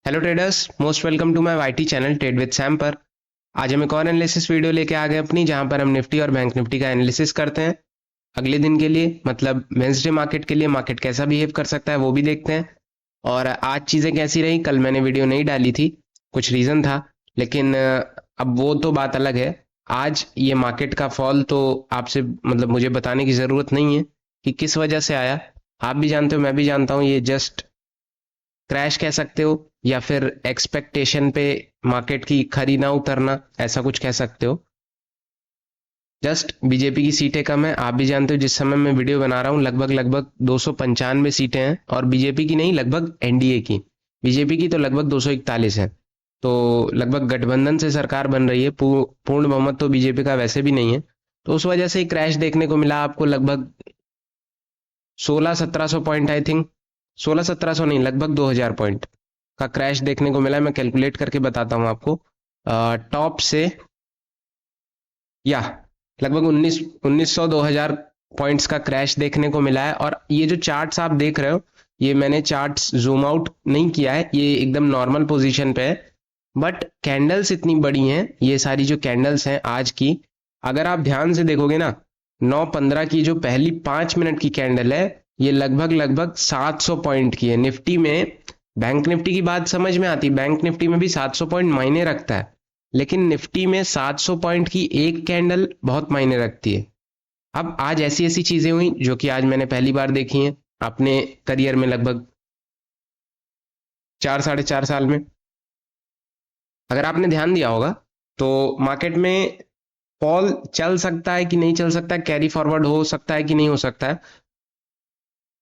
Hello traders, most welcome to my YT channel trade with Sam पर। आज हम एक और एनालिसिस वीडियो लेके आ गए अपनी, जहां पर हम निफ्टी और बैंक निफ्टी का एनालिसिस करते हैं अगले दिन के लिए, मतलब वेंसडे मार्केट के लिए। मार्केट कैसा बिहेव कर सकता है वो भी देखते हैं। और आज चीज़ें कैसी रही, कल मैंने वीडियो नहीं डाली थी, कुछ रीज़न था, लेकिन अब वो तो बात अलग है। आज ये मार्केट का फॉल तो आपसे मतलब मुझे बताने की ज़रूरत नहीं है कि किस वजह से आया। आप भी जानते हो, मैं भी जानता हूँ, ये जस्ट क्रैश कह सकते हो या फिर एक्सपेक्टेशन पे मार्केट की खरी ना उतरना, ऐसा कुछ कह सकते हो। जस्ट बीजेपी की सीटें कम है, आप भी जानते हो। जिस समय मैं वीडियो बना रहा हूँ लगभग लगभग 295 सीटें हैं, और बीजेपी की नहीं, लगभग एनडीए की। बीजेपी की तो लगभग 241 है। तो लगभग गठबंधन से सरकार बन रही है, पूर्ण बहुमत तो बीजेपी का वैसे भी नहीं है। तो उस वजह से क्रैश देखने को मिला आपको, लगभग 1600-1700 पॉइंट, आई थिंक 1600-1700 नहीं, लगभग 2000 पॉइंट का क्रैश देखने को मिला। मैं कैलकुलेट करके बताता हूं आपको। टॉप से या लगभग 1900-2000 पॉइंट्स का क्रैश देखने को मिला है। और ये जो चार्ट्स आप देख रहे हो, ये मैंने चार्ट्स जूम आउट नहीं किया है, ये एकदम नॉर्मल पोजीशन पे है। बट कैंडल्स इतनी बड़ी हैं, ये सारी जो कैंडल्स हैं आज की, अगर आप ध्यान से देखोगे ना, 9:15 की जो पहली 5 मिनट की कैंडल है, ये लगभग लगभग 700 पॉइंट की है। निफ्टी में, बैंक निफ्टी की बात समझ में आती, बैंक निफ्टी में भी 700 पॉइंट मायने रखता है, लेकिन निफ्टी में 700 पॉइंट की एक कैंडल बहुत मायने रखती है। अब आज ऐसी ऐसी चीजें हुई जो कि आज मैंने पहली बार देखी हैं अपने करियर में, लगभग 4 साढ़े 4 साल में। अगर आपने ध्यान दिया होगा तो मार्केट में फॉल चल सकता है कि नहीं चल सकता है, कैरी फॉरवर्ड हो सकता है कि नहीं हो सकता है,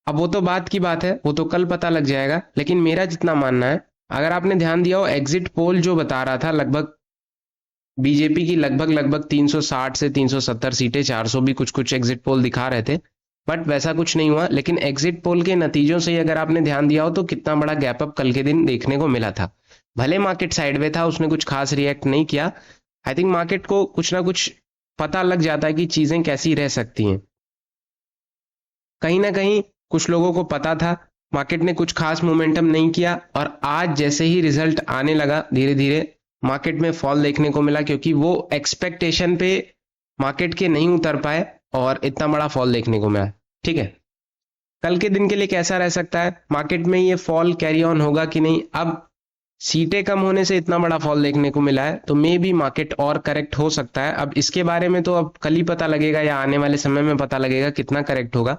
अब वो तो बात की बात है, वो तो कल पता लग जाएगा। लेकिन मेरा जितना मानना है, अगर आपने ध्यान दिया हो, एग्जिट पोल जो बता रहा था लगभग बीजेपी की लगभग लगभग 360 से 370 सीटें, 400 भी कुछ कुछ एग्जिट पोल दिखा रहे थे, बट वैसा कुछ नहीं हुआ। लेकिन एग्जिट पोल के नतीजों से अगर आपने ध्यान दिया हो तो कितना बड़ा गैप अप कल के दिन देखने को मिला था। भले मार्केट साइडवे था, उसने कुछ खास रिएक्ट नहीं किया। आई थिंक मार्केट को कुछ ना कुछ पता लग जाता है कि चीजें कैसी रह सकती हैं। कहीं ना कहीं कुछ लोगों को पता था, मार्केट ने कुछ खास मोमेंटम नहीं किया, और आज जैसे ही रिजल्ट आने लगा धीरे धीरे मार्केट में फॉल देखने को मिला, क्योंकि वो एक्सपेक्टेशन पे मार्केट के नहीं उतर पाए और इतना बड़ा फॉल देखने को मिला। ठीक है, कल के दिन के लिए कैसा रह सकता है, मार्केट में ये फॉल कैरी ऑन होगा कि नहीं। अब सीटें कम होने से इतना बड़ा फॉल देखने को मिला है, तो मे बी मार्केट और करेक्ट हो सकता है। अब इसके बारे में तो अब कल ही पता लगेगा, या आने वाले समय में पता लगेगा कितना करेक्ट होगा।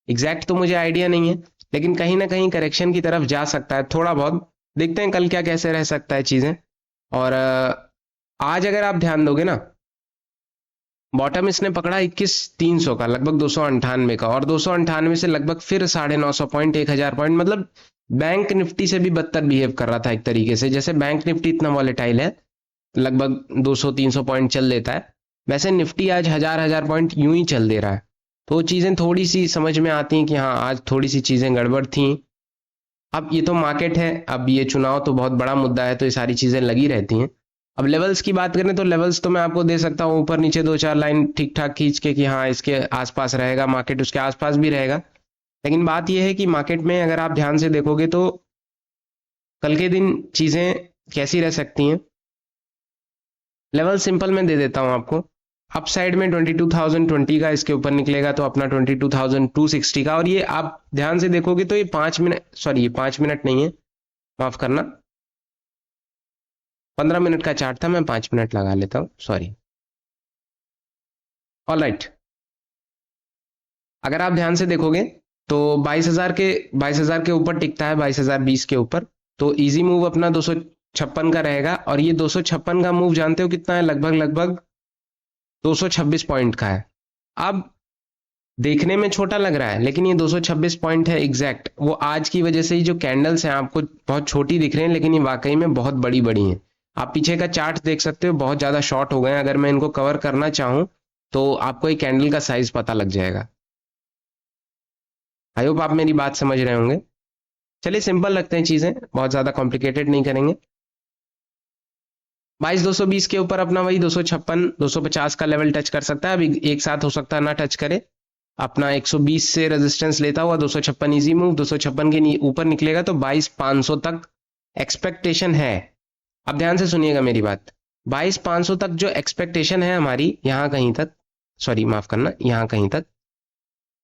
एग्जैक्ट तो मुझे आइडिया नहीं है, लेकिन कहीं ना कहीं करेक्शन की तरफ जा सकता है थोड़ा बहुत। देखते हैं कल क्या कैसे रह सकता है चीजें। और आज अगर आप ध्यान दोगे ना, बॉटम इसने पकड़ा 21,300 का, लगभग 298 का, और 298 से लगभग फिर 950 पॉइंट, 1000 पॉइंट, मतलब बैंक निफ्टी से भी बदतर बिहेव कर रहा था एक तरीके से। जैसे बैंक निफ्टी इतना वॉलेटाइल है, लगभग 200-300 पॉइंट चल देता है, वैसे निफ्टी आज हजार हजार पॉइंट यूं ही चल दे रहा है। तो चीजें थोड़ी सी समझ में आती हैं कि हाँ, आज थोड़ी सी चीजें गड़बड़ थी। अब ये तो मार्केट है, अब ये चुनाव तो बहुत बड़ा मुद्दा है, तो ये सारी चीजें लगी रहती हैं। अब लेवल्स की बात करें तो लेवल्स तो मैं आपको दे सकता हूँ ऊपर नीचे 2-4 लाइन ठीक ठाक खींच के कि हाँ, इसके आसपास रहेगा मार्केट, उसके आसपास भी रहेगा। लेकिन बात यह है कि मार्केट में अगर आप ध्यान से देखोगे तो कल के दिन चीजें कैसी रह सकती हैं। लेवल सिंपल में दे देता हूं आपको। अप साइड में 22,020 का इसके ऊपर निकलेगा तो अपना 22,260 का। और ये आप ध्यान से देखोगे तो ये 5 मिनट, सॉरी ये 5 मिनट नहीं है, माफ करना, 15 मिनट का चार्ट था, मैं 5 मिनट लगा लेता हूं, सॉरी। ऑल राइट, अगर आप ध्यान से देखोगे तो 22,000 के ऊपर टिकता है, 22,020 के ऊपर। तो इजी मूव अपना 256 का रहेगा, और ये 256 का मूव जानते हो कितना है, लगभग लगभग 226 पॉइंट का है। अब देखने में छोटा लग रहा है, लेकिन ये 226 पॉइंट है एग्जैक्ट। वो आज की वजह से ही जो कैंडल्स हैं आपको बहुत छोटी दिख रही हैं, लेकिन ये वाकई में बहुत बड़ी बड़ी हैं। आप पीछे का चार्ट देख सकते हो, बहुत ज्यादा शॉर्ट हो गए हैं। अगर मैं इनको कवर करना चाहूं तो आपको एक कैंडल का साइज पता लग जाएगा। आई होप आप मेरी बात समझ रहे होंगे। चलिए सिंपल रखते हैं चीजें, बहुत ज्यादा कॉम्प्लिकेटेड नहीं करेंगे। 22,220 के ऊपर अपना वही 256 250 का लेवल टच कर सकता है। अभी एक साथ हो सकता है ना टच करे, अपना 120 से रेजिस्टेंस लेता हुआ 256 इजी मूव, 256 के ऊपर निकलेगा तो 22,500 तक एक्सपेक्टेशन है, अब ध्यान से सुनिएगा मेरी बात, 22,500 तक जो एक्सपेक्टेशन है हमारी, यहां कहीं तक, सॉरी माफ करना, यहां कहीं तक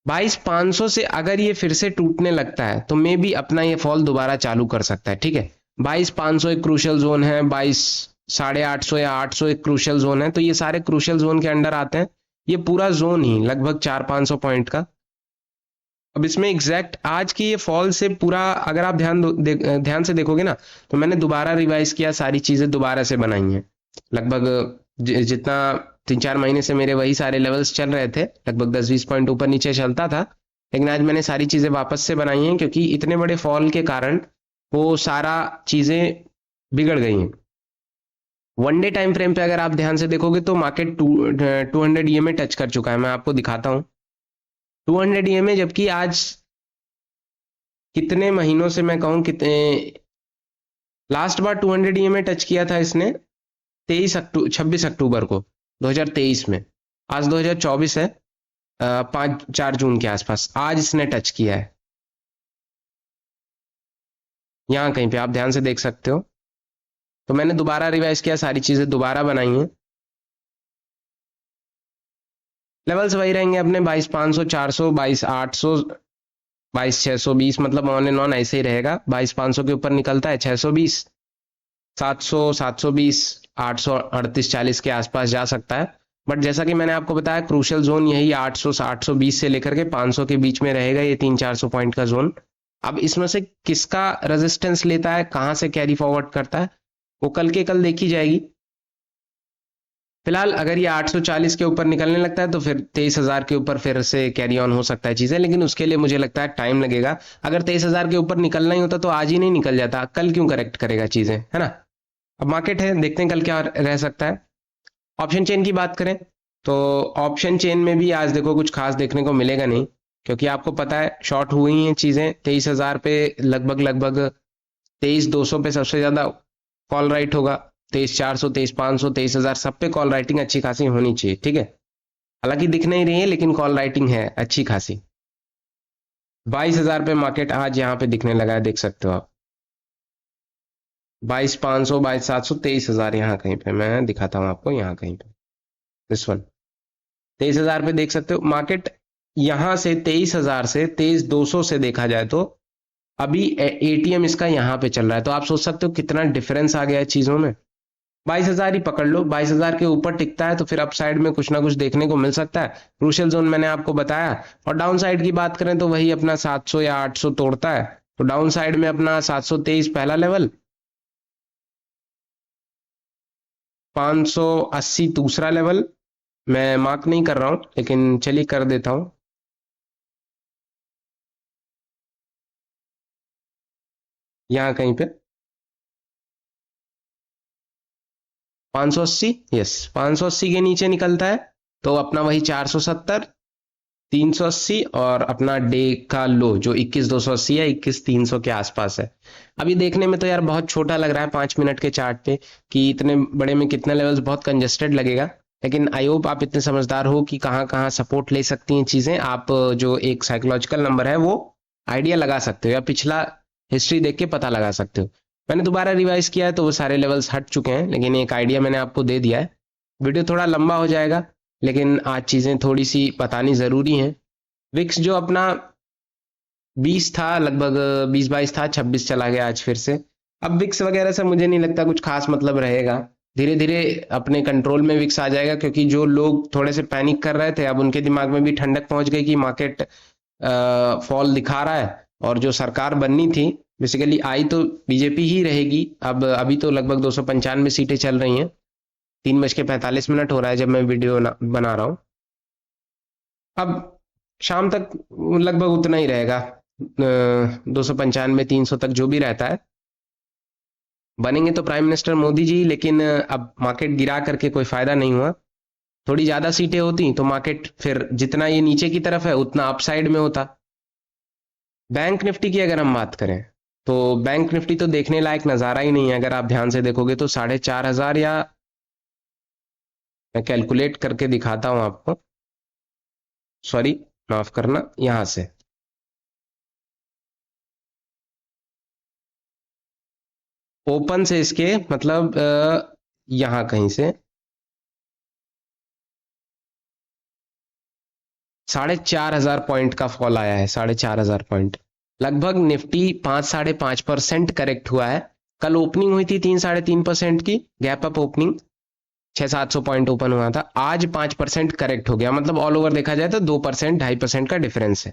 22,500 से अगर ये फिर से टूटने लगता है तो मे भी अपना ये फॉल दोबारा चालू कर सकता है। ठीक है, 22,500 एक क्रूशियल जोन है, 22,850 या 800 एक क्रूशियल जोन है, तो ये सारे क्रूशियल जोन के अंडर आते हैं। ये पूरा जोन ही लगभग 400-500 पॉइंट का। अब इसमें एग्जैक्ट आज की ये फॉल से पूरा अगर आप ध्यान से देखोगे ना, तो मैंने दोबारा रिवाइज किया, सारी चीजें दोबारा से बनाई हैं। लगभग जितना 3-4 महीने से मेरे वही सारे लेवल्स चल रहे थे, लगभग 10-20 पॉइंट ऊपर नीचे चलता था, लेकिन आज मैंने सारी चीजें वापस से बनाई हैं, क्योंकि इतने बड़े फॉल के कारण वो सारा चीजें बिगड़ गई हैं। वन डे टाइम फ्रेम पे अगर आप ध्यान से देखोगे तो मार्केट 200 ईएमए टच कर चुका है। मैं आपको दिखाता हूँ 200 ईएमए, जबकि आज कितने महीनों से मैं कहूं कितने, लास्ट बार 200 ईएमए टच किया था इसने 26 अक्टूबर को 2023 में। आज 2024 है, 5-4 जून के आसपास आज इसने टच किया है। यहां कहीं पे आप ध्यान से देख सकते हो, तो मैंने दोबारा रिवाइज किया, सारी चीजें दोबारा बनाई हैं। लेवल्स वही रहेंगे अपने 22,500, 400, 22,800, 22,620, मतलब ऑन एंड ऑन ऐसे ही रहेगा। 22,500 के ऊपर निकलता है 620, 700, 720, 800, 38, 40 के आसपास जा सकता है। बट जैसा कि मैंने आपको बताया, क्रूशियल जोन यही 800, 820 से लेकर के 500 के बीच में रहेगा, ये 300-400 पॉइंट का जोन। अब इसमें से किसका रेजिस्टेंस लेता है, कहां से कैरी फॉरवर्ड करता है, वो कल के कल देखी जाएगी। फिलहाल अगर ये 840 के ऊपर निकलने लगता है तो फिर 23,000 के ऊपर फिर से कैरी ऑन हो सकता है चीजें, लेकिन उसके लिए मुझे लगता है टाइम लगेगा। अगर 23,000 के ऊपर निकलना ही होता तो आज ही नहीं निकल जाता, कल क्यों करेक्ट करेगा चीजें, है ना। अब मार्केट है, देखते हैं कल क्या रह सकता है। ऑप्शन चेन की बात करें तो ऑप्शन चेन में भी आज देखो कुछ खास देखने को मिलेगा नहीं, क्योंकि आपको पता है शॉर्ट हुई हैं चीजें 23,000 पे, लगभग लगभग 23,200 पे सबसे ज्यादा कॉल राइट होगा, 23,400, 23,500, 23,000 सब पे कॉल राइटिंग अच्छी खासी होनी चाहिए। ठीक है, हालांकि दिख नहीं रही है लेकिन कॉल राइटिंग है अच्छी खासी। 22,000 पे मार्केट आज यहाँ पे दिखने लगा है, देख सकते हो आप, 22,500, 22,700, 23,000 यहाँ कहीं पे मैं दिखाता हूँ आपको, यहाँ कहीं पे दिस वन 23,000 पे देख सकते हो मार्केट। यहां से 23,000 से 23,200 से देखा जाए तो अभी एटीएम इसका यहाँ पे चल रहा है, तो आप सोच सकते हो कितना डिफरेंस आ गया है चीजों में। 22,000 ही पकड़ लो, 22,000 के ऊपर टिकता है तो फिर अप साइड में कुछ ना कुछ देखने को मिल सकता है। क्रूशियल जोन मैंने आपको बताया, और डाउन साइड की बात करें तो वही अपना 700 या 800 तोड़ता है, तो डाउन साइड में अपना 723 पहला लेवल, 580 दूसरा लेवल। मैं मार्क नहीं कर रहा हूं लेकिन चलिए कर देता हूं, यहां कहीं पे 580, यस 580 के नीचे निकलता है तो अपना वही 470, 380 और अपना डे का लो जो 21,280 है, 21,300 के आसपास है। अभी देखने में तो यार बहुत छोटा लग रहा है 5 मिनट के चार्ट पे, कि इतने बड़े में कितने लेवल्स, बहुत कंजेस्टेड लगेगा। लेकिन आई होप आप इतने समझदार हो कि कहाँ कहाँ सपोर्ट ले सकती हैं चीजें, आप जो एक साइकोलॉजिकल नंबर है वो आइडिया लगा सकते हो, या पिछला हिस्ट्री देख के पता लगा सकते हो। मैंने दोबारा रिवाइज किया है तो वो सारे लेवल्स हट चुके हैं, लेकिन एक आइडिया मैंने आपको दे दिया है। वीडियो थोड़ा लंबा हो जाएगा, लेकिन आज चीजें थोड़ी सी बतानी जरूरी हैं। विक्स जो अपना 20 था, लगभग 20-22 था, 26 चला गया आज फिर से। अब विक्स वगैरह से मुझे नहीं लगता कुछ खास मतलब रहेगा, धीरे धीरे अपने कंट्रोल में विक्स आ जाएगा, क्योंकि जो लोग थोड़े से पैनिक कर रहे थे अब उनके दिमाग में भी ठंडक पहुंच गई कि मार्केट फॉल दिखा रहा है, और जो सरकार बननी थी बेसिकली आई तो बीजेपी ही रहेगी। अब अभी तो लगभग 295 सीटें चल रही हैं, 3:45 हो रहा है जब मैं वीडियो बना रहा हूँ। अब शाम तक लगभग उतना ही रहेगा, 295, 300 तक जो भी रहता है। बनेंगे तो प्राइम मिनिस्टर मोदी जी, लेकिन अब मार्केट गिरा करके कोई फायदा नहीं हुआ। थोड़ी ज्यादा सीटें होती तो मार्केट फिर जितना ये नीचे की तरफ है उतना अपसाइड में होता। बैंक निफ्टी की अगर हम बात करें तो बैंक निफ्टी तो देखने लायक नजारा ही नहीं है, अगर आप ध्यान से देखोगे तो 4,500, या मैं कैलकुलेट करके दिखाता हूं आपको, सॉरी माफ करना, यहां से ओपन से इसके मतलब यहां कहीं से 4,500 पॉइंट का फॉल आया है, 4,500 पॉइंट। लगभग निफ्टी 5-5.5% करेक्ट हुआ है। कल ओपनिंग हुई थी 3-3.5% की gap up opening, 600-700 point open हुआ था। आज 5% करेक्ट हो गया, मतलब ऑल ओवर देखा जाए तो 2% 2.5% का डिफरेंस है।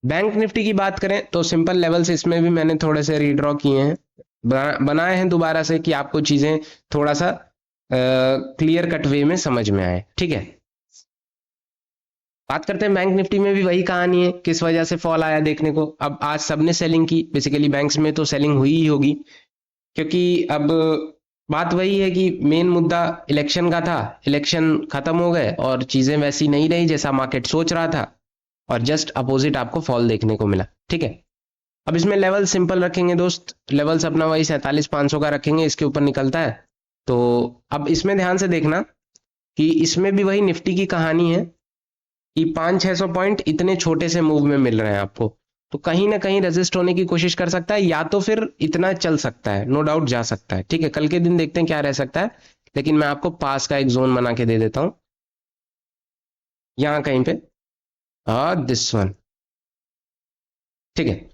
बैंक निफ्टी की बात करें तो सिंपल लेवल्स इसमें भी मैंने थोड़े से रीड्रॉ किए हैं, बनाए हैं दोबारा से कि आपको चीजें थोड़ा सा क्लियर कट वे में समझ में आए। ठीक है, बात करते हैं बैंक निफ्टी में भी वही कहानी है, किस वजह से फॉल आया देखने को। अब आज सबने सेलिंग की, बेसिकली बैंक्स में तो सेलिंग हुई ही होगी, क्योंकि अब बात वही है कि मेन मुद्दा इलेक्शन का था। इलेक्शन खत्म हो गए और चीजें वैसी नहीं रही जैसा मार्केट सोच रहा था, और जस्ट अपोजिट आपको फॉल देखने को मिला। ठीक है, अब इसमें लेवल सिंपल रखेंगे दोस्त, लेवल्स अपना वही 47,500 का रखेंगे, इसके ऊपर निकलता है। तो अब इसमें ध्यान से देखना कि इसमें भी वही निफ्टी की कहानी है कि 500-600 पॉइंट इतने छोटे से मूव में मिल रहे हैं आपको, तो कहीं ना कहीं रेजिस्ट होने की कोशिश कर सकता है, या तो फिर इतना चल सकता है, नो डाउट जा सकता है। ठीक है, कल के दिन देखते हैं क्या रह सकता है, लेकिन मैं आपको पास का एक जोन बना के दे देता हूं, यहां कहीं पे, दिस वन। ठीक है,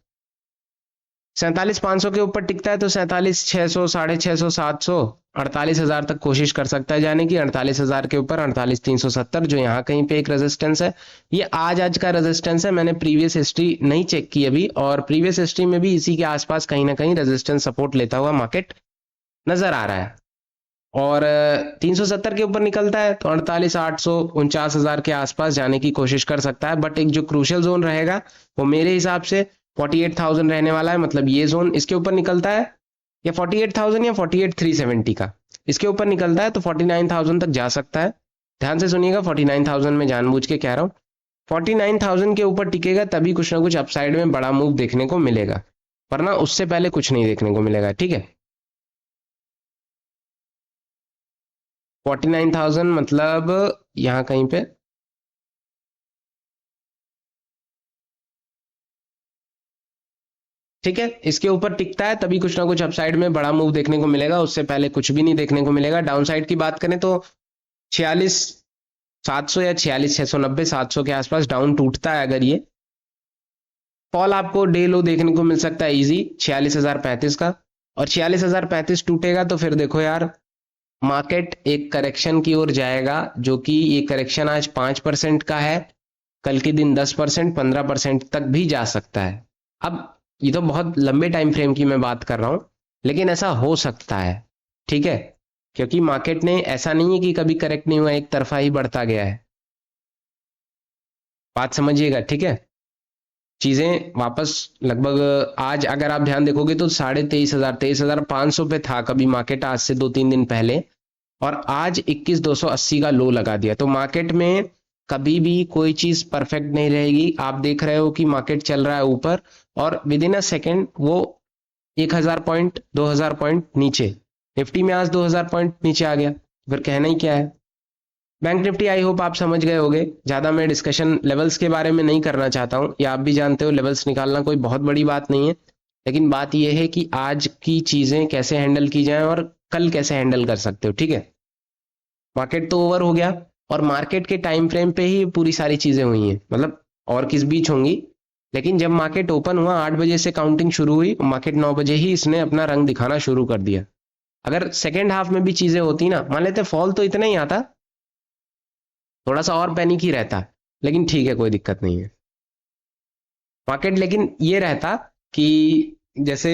47,500 के ऊपर टिकता है तो 47,600, 650, 700, 48,000 तक कोशिश कर सकता है जाने की। 48,000 के ऊपर 48,370 जो यहाँ कहीं पे एक रेजिस्टेंस है, ये आज का रेजिस्टेंस है। मैंने प्रीवियस हिस्ट्री नहीं चेक की अभी, और प्रीवियस हिस्ट्री में भी इसी के आसपास कहीं ना कहीं रेजिस्टेंस सपोर्ट लेता हुआ मार्केट नजर आ रहा है। और 370 के ऊपर निकलता है तो 48,800, 49,000 के आसपास जाने की कोशिश कर सकता है। बट एक जो क्रूशियल जोन रहेगा वो मेरे हिसाब से 48,000 रहने वाला है, मतलब ये जोन इसके ऊपर निकलता है, या 48,000 या 48,370 का इसके ऊपर निकलता है तो 49,000 तक जा सकता है। ध्यान से सुनिएगा, 49,000 में जानबूझ के कह रहा हूँ, 49,000 के ऊपर टिकेगा तभी कुछ ना कुछ अपसाइड में बड़ा मूव देखने को मिलेगा, वरना उससे पहले कुछ नहीं देखने को मिलेगा। ठीक है, 49,000 मतलब यहां कहीं पे, ठीक है, इसके ऊपर टिकता है तभी कुछ ना कुछ अपसाइड में बड़ा मूव देखने को मिलेगा, उससे पहले कुछ भी नहीं देखने को मिलेगा। डाउन साइड की बात करें तो 46,700 या 46,690, 700 के आसपास डाउन टूटता है अगर ये, फॉल आपको डे लो देखने को मिल सकता है इजी 46,035 का। और 46,035 टूटेगा तो फिर देखो यार, मार्केट एक करेक्शन की ओर जाएगा, जो कि ये करेक्शन आज 5% का है, कल के दिन 10%, 15% तक भी जा सकता है। अब ये तो बहुत लंबे टाइम फ्रेम की मैं बात कर रहा हूं, लेकिन ऐसा हो सकता है। ठीक है, क्योंकि मार्केट ने ऐसा नहीं है कि कभी करेक्ट नहीं हुआ, एक तरफा ही बढ़ता गया है, बात समझिएगा। ठीक है, चीजें वापस लगभग आज अगर आप ध्यान देखोगे तो 23,500, 23,500 पे था कभी मार्केट आज से 2-3 दिन पहले, और आज 21,280 का लो लगा दिया। तो मार्केट में कभी भी कोई चीज परफेक्ट नहीं रहेगी। आप देख रहे हो कि मार्केट चल रहा है ऊपर, और विद इन अ सेकेंड वो 1,000 पॉइंट, 2,000 पॉइंट नीचे, निफ्टी में आज 2,000 पॉइंट नीचे आ गया, फिर कहना ही क्या है। बैंक निफ्टी आई होप आप समझ गए होंगे, ज्यादा मैं डिस्कशन लेवल्स के बारे में नहीं करना चाहता हूं, या आप भी जानते हो लेवल्स निकालना कोई बहुत बड़ी बात नहीं है, लेकिन बात यह है कि आज की चीजें कैसे हैंडल की जाए और कल कैसे हैंडल कर सकते हो। ठीक है, मार्केट तो ओवर हो गया, और मार्केट के टाइम फ्रेम पे ही पूरी सारी चीजें हुई हैं, मतलब और किस बीच होंगी, लेकिन जब मार्केट ओपन हुआ 8 बजे से काउंटिंग शुरू हुई, मार्केट 9 बजे ही इसने अपना रंग दिखाना शुरू कर दिया। अगर सेकेंड हाफ में भी चीजें होती ना, मान लेते फॉल तो इतना ही आता, थोड़ा सा और पैनिक ही रहता, लेकिन ठीक है कोई दिक्कत नहीं है मार्केट, लेकिन ये रहता कि जैसे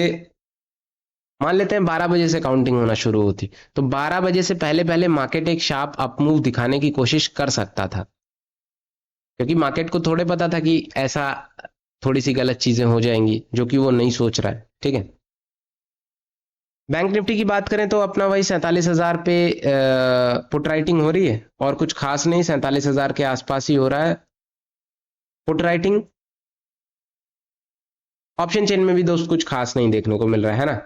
मान लेते हैं 12 बजे से काउंटिंग होना शुरू होती, तो 12 बजे से पहले पहले मार्केट एक शार्प अप मूव दिखाने की कोशिश कर सकता था, क्योंकि मार्केट को थोड़े पता था कि ऐसा थोड़ी सी गलत चीजें हो जाएंगी, जो कि वो नहीं सोच रहा है। ठीक है, बैंक निफ्टी की बात करें तो अपना वही 47,000 पे पुट राइटिंग हो रही है, और कुछ खास नहीं, 47,000 के आसपास ही हो रहा है पुट राइटिंग। ऑप्शन चेन में भी दोस्त कुछ खास नहीं देखने को मिल रहा है ना।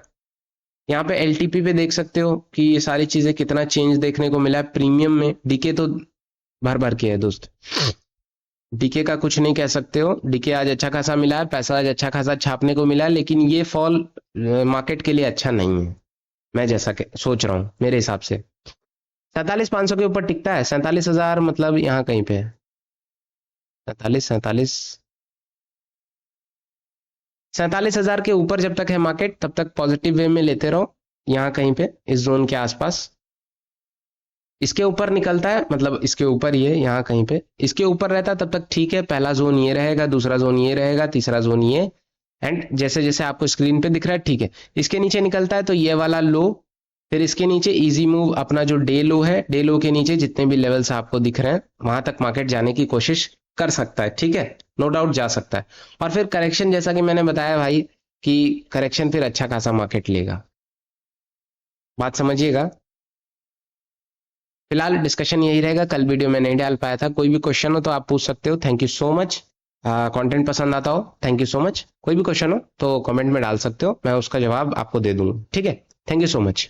यहाँ पे एलटीपी पे देख सकते हो कि ये सारी चीजें कितना चेंज देखने को मिला है। प्रीमियम में डीके तो भर भर के है दोस्त, डीके का कुछ नहीं कह सकते हो, डीके आज अच्छा खासा मिला है, पैसा आज अच्छा खासा छापने को मिला है, लेकिन ये फॉल मार्केट के लिए अच्छा नहीं है। मैं जैसा सोच रहा हूँ मेरे हिसाब से 47,500 के ऊपर टिकता है। 47,000 मतलब यहाँ कहीं पे है। 47 47,000 के ऊपर जब तक है मार्केट तब तक पॉजिटिव वे में लेते रहो, यहाँ कहीं पे इस जोन के आसपास। इसके ऊपर निकलता है मतलब इसके ऊपर ये यहाँ कहीं पे इसके ऊपर रहता है तब तक ठीक है, पहला जोन ये रहेगा, दूसरा जोन ये रहेगा, तीसरा जोन ये। एंड जैसे जैसे आपको स्क्रीन पे दिख रहा है ठीक है, इसके नीचे निकलता है तो ये वाला लो, फिर इसके नीचे इजी मूव अपना जो डे लो है, डे लो के नीचे जितने भी लेवल्स आपको दिख रहे हैं वहां तक मार्केट जाने की कोशिश कर सकता है, ठीक है, नो डाउट जा सकता है। और फिर करेक्शन जैसा कि मैंने बताया भाई कि करेक्शन फिर अच्छा खासा मार्केट लेगा, बात समझिएगा। फिलहाल डिस्कशन यही रहेगा, कल वीडियो में नहीं डाल पाया था, कोई भी क्वेश्चन हो तो आप पूछ सकते हो। Thank you so much. Content पसंद आता हो थैंक यू सो मच, कोई भी क्वेश्चन हो तो कमेंट में डाल सकते हो, मैं उसका जवाब आपको दे दूंगा, ठीक है। Thank you so much.